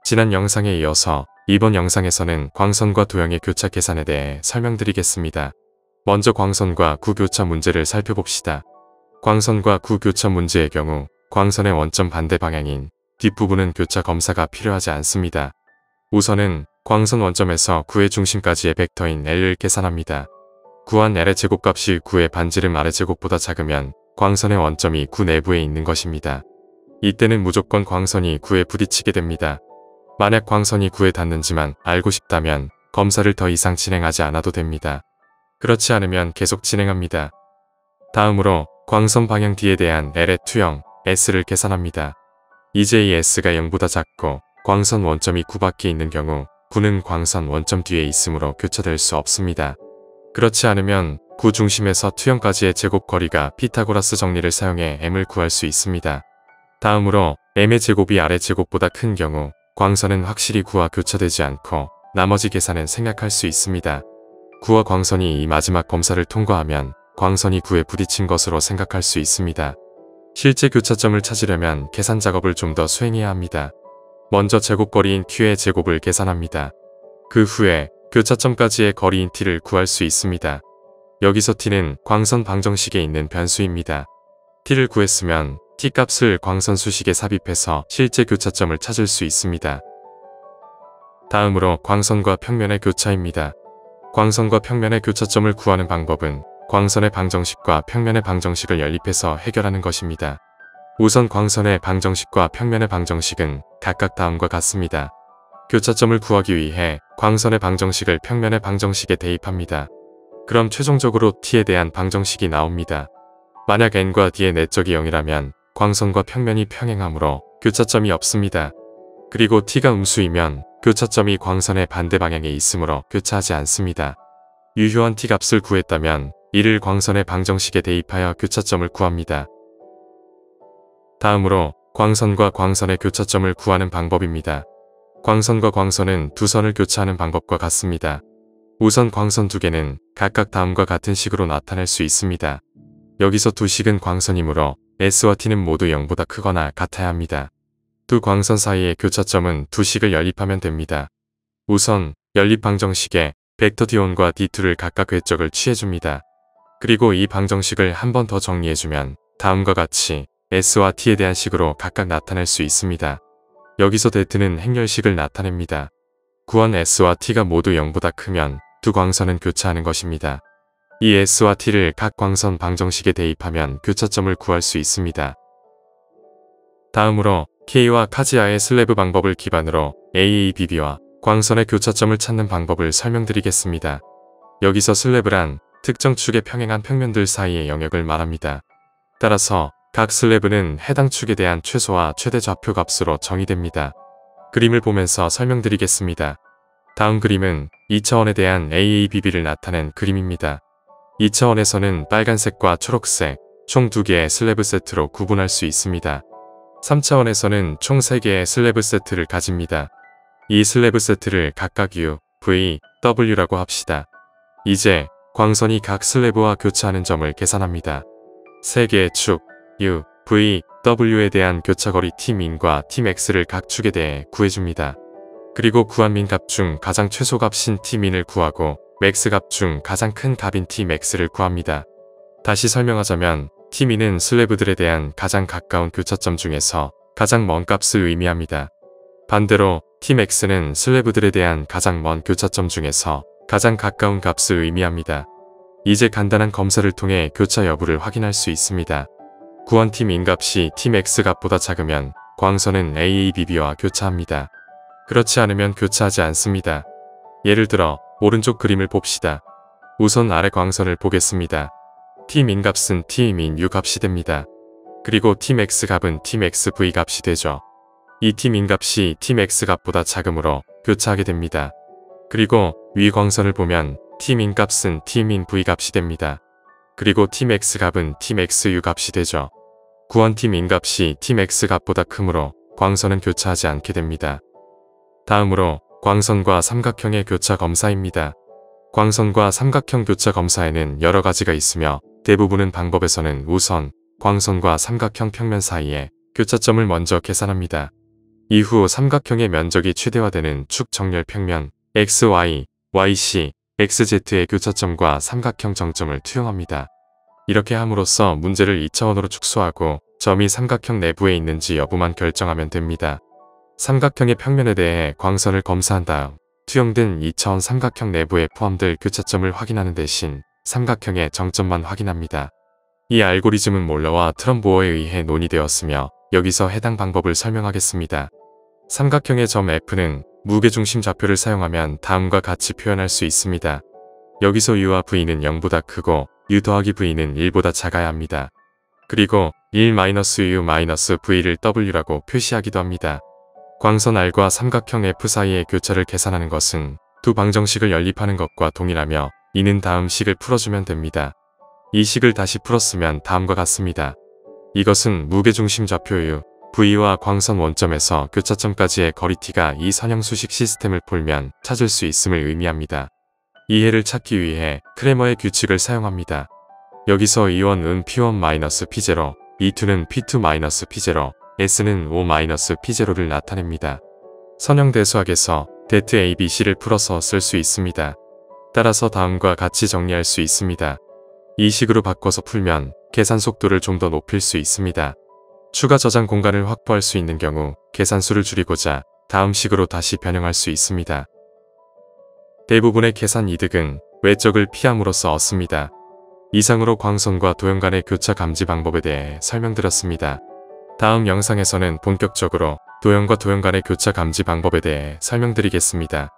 지난 영상에 이어서 이번 영상에서는 광선과 도형의 교차 계산에 대해 설명드리겠습니다. 먼저 광선과 구교차 문제를 살펴봅시다. 광선과 구교차 문제의 경우 광선의 원점 반대 방향인 뒷부분은 교차 검사가 필요하지 않습니다. 우선은 광선 원점에서 구의 중심까지의 벡터인 L을 계산합니다. 구한 L의 제곱값이 구의 반지름 R의 제곱보다 작으면 광선의 원점이 구 내부에 있는 것입니다. 이때는 무조건 광선이 구에 부딪히게 됩니다. 만약 광선이 구에 닿는지만 알고 싶다면 검사를 더 이상 진행하지 않아도 됩니다. 그렇지 않으면 계속 진행합니다. 다음으로 광선 방향 D에 대한 L의 투영 S를 계산합니다. 이제 이 S가 0보다 작고 광선 원점이 구 밖에 있는 경우 구는 광선 원점 뒤에 있으므로 교차될 수 없습니다. 그렇지 않으면 구 중심에서 투영까지의 제곱 거리가 피타고라스 정리를 사용해 M을 구할 수 있습니다. 다음으로 M의 제곱이 R의 제곱보다 큰 경우 광선은 확실히 구와 교차되지 않고 나머지 계산은 생략할 수 있습니다. 구와 광선이 이 마지막 검사를 통과하면 광선이 구에 부딪힌 것으로 생각할 수 있습니다. 실제 교차점을 찾으려면 계산 작업을 좀 더 수행해야 합니다. 먼저 제곱거리인 Q의 제곱을 계산합니다. 그 후에 교차점까지의 거리인 T를 구할 수 있습니다. 여기서 T는 광선 방정식에 있는 변수입니다. T를 구했으면 T값을 광선 수식에 삽입해서 실제 교차점을 찾을 수 있습니다. 다음으로 광선과 평면의 교차입니다. 광선과 평면의 교차점을 구하는 방법은 광선의 방정식과 평면의 방정식을 연립해서 해결하는 것입니다. 우선 광선의 방정식과 평면의 방정식은 각각 다음과 같습니다. 교차점을 구하기 위해 광선의 방정식을 평면의 방정식에 대입합니다. 그럼 최종적으로 T에 대한 방정식이 나옵니다. 만약 N과 D의 내적이 0이라면 광선과 평면이 평행하므로 교차점이 없습니다. 그리고 T가 음수이면 교차점이 광선의 반대 방향에 있으므로 교차하지 않습니다. 유효한 T값을 구했다면 이를 광선의 방정식에 대입하여 교차점을 구합니다. 다음으로 광선과 광선의 교차점을 구하는 방법입니다. 광선과 광선은 두 선을 교차하는 방법과 같습니다. 우선 광선 두 개는 각각 다음과 같은 식으로 나타낼 수 있습니다. 여기서 두 식은 광선이므로 S와 T는 모두 0보다 크거나 같아야 합니다. 두 광선 사이의 교차점은 두 식을 연립하면 됩니다. 우선 연립 방정식에 벡터 D1과 D2를 각각 궤적을 취해줍니다. 그리고 이 방정식을 한 번 더 정리해주면 다음과 같이 S와 T에 대한 식으로 각각 나타낼 수 있습니다. 여기서 데트는 행렬식을 나타냅니다. 구한 S와 T가 모두 0보다 크면 두 광선은 교차하는 것입니다. 이 S와 T를 각 광선 방정식에 대입하면 교차점을 구할 수 있습니다. 다음으로 K와 카지아의 슬래브 방법을 기반으로 AABB와 광선의 교차점을 찾는 방법을 설명드리겠습니다. 여기서 슬래브란 특정 축의 평행한 평면들 사이의 영역을 말합니다. 따라서 각 슬래브는 해당 축에 대한 최소와 최대 좌표 값으로 정의됩니다. 그림을 보면서 설명드리겠습니다. 다음 그림은 2차원에 대한 AABB를 나타낸 그림입니다. 2차원에서는 빨간색과 초록색 총 2개의 슬래브 세트로 구분할 수 있습니다. 3차원에서는 총 3개의 슬래브 세트를 가집니다. 이 슬래브 세트를 각각 U, V, W라고 합시다. 이제 광선이 각 슬래브와 교차하는 점을 계산합니다. 3개의 축 U, V, W에 대한 교차거리 T민과 Tmax를 각 축에 대해 구해줍니다. 그리고 구한 민값 중 가장 최소값인 T민을 구하고 맥스값 중 가장 큰 값인 Tmax를 구합니다. 다시 설명하자면 T민은 슬래브들에 대한 가장 가까운 교차점 중에서 가장 먼 값을 의미합니다. 반대로 Tmax는 슬래브들에 대한 가장 먼 교차점 중에서 가장 가까운 값을 의미합니다. 이제 간단한 검사를 통해 교차 여부를 확인할 수 있습니다. 구한 T민 값이 Tmax 값보다 작으면 광선은 AABB와 교차합니다. 그렇지 않으면 교차하지 않습니다. 예를 들어 오른쪽 그림을 봅시다. 우선 아래 광선을 보겠습니다. T민 값은 Tmin U 값이 됩니다. 그리고 Tmax 값은 Tmax V 값이 되죠. 이 Tmin 값이 Tmax 값보다 작으므로 교차하게 됩니다. 그리고 위 광선을 보면 Tmin 값은 Tmin V 값이 됩니다. 그리고 Tmax 값은 Tmax U 값이 되죠. 구한 Tmin 값이 Tmax 값보다 크므로 광선은 교차하지 않게 됩니다. 다음으로 광선과 삼각형의 교차 검사입니다. 광선과 삼각형 교차 검사에는 여러 가지가 있으며 대부분의 방법에서는 우선 광선과 삼각형 평면 사이에 교차점을 먼저 계산합니다. 이후 삼각형의 면적이 최대화되는 축 정렬 평면 XY, YC, XZ의 교차점과 삼각형 정점을 투영합니다. 이렇게 함으로써 문제를 2차원으로 축소하고 점이 삼각형 내부에 있는지 여부만 결정하면 됩니다. 삼각형의 평면에 대해 광선을 검사한 다음 투영된 2차원 삼각형 내부에 포함될 교차점을 확인하는 대신 삼각형의 정점만 확인합니다. 이 알고리즘은 몰러와 트럼보어에 의해 논의되었으며 여기서 해당 방법을 설명하겠습니다. 삼각형의 점 F는 무게중심 좌표를 사용하면 다음과 같이 표현할 수 있습니다. 여기서 U와 V는 0보다 크고 U 더하기 V는 1보다 작아야 합니다. 그리고 1-U-V를 W라고 표시하기도 합니다. 광선 R과 삼각형 F 사이의 교차를 계산하는 것은 두 방정식을 연립하는 것과 동일하며 이는 다음 식을 풀어주면 됩니다. 이 식을 다시 풀었으면 다음과 같습니다. 이것은 무게중심 좌표 U, V와 광선 원점에서 교차점까지의 거리T가 이 선형수식 시스템을 풀면 찾을 수 있음을 의미합니다. 이해를 찾기 위해 크레머의 규칙을 사용합니다. 여기서 E1은 P1-P0, E2는 P2-P0, S는 O-P0를 나타냅니다. 선형 대수학에서 det ABC를 풀어서 쓸 수 있습니다. 따라서 다음과 같이 정리할 수 있습니다. 이 식으로 바꿔서 풀면 계산 속도를 좀 더 높일 수 있습니다. 추가 저장 공간을 확보할 수 있는 경우 계산수를 줄이고자 다음 식으로 다시 변형할 수 있습니다. 대부분의 계산 이득은 외적을 피함으로써 얻습니다. 이상으로 광선과 도형 간의 교차 감지 방법에 대해 설명드렸습니다. 다음 영상에서는 본격적으로 도형과 도형 간의 교차 감지 방법에 대해 설명드리겠습니다.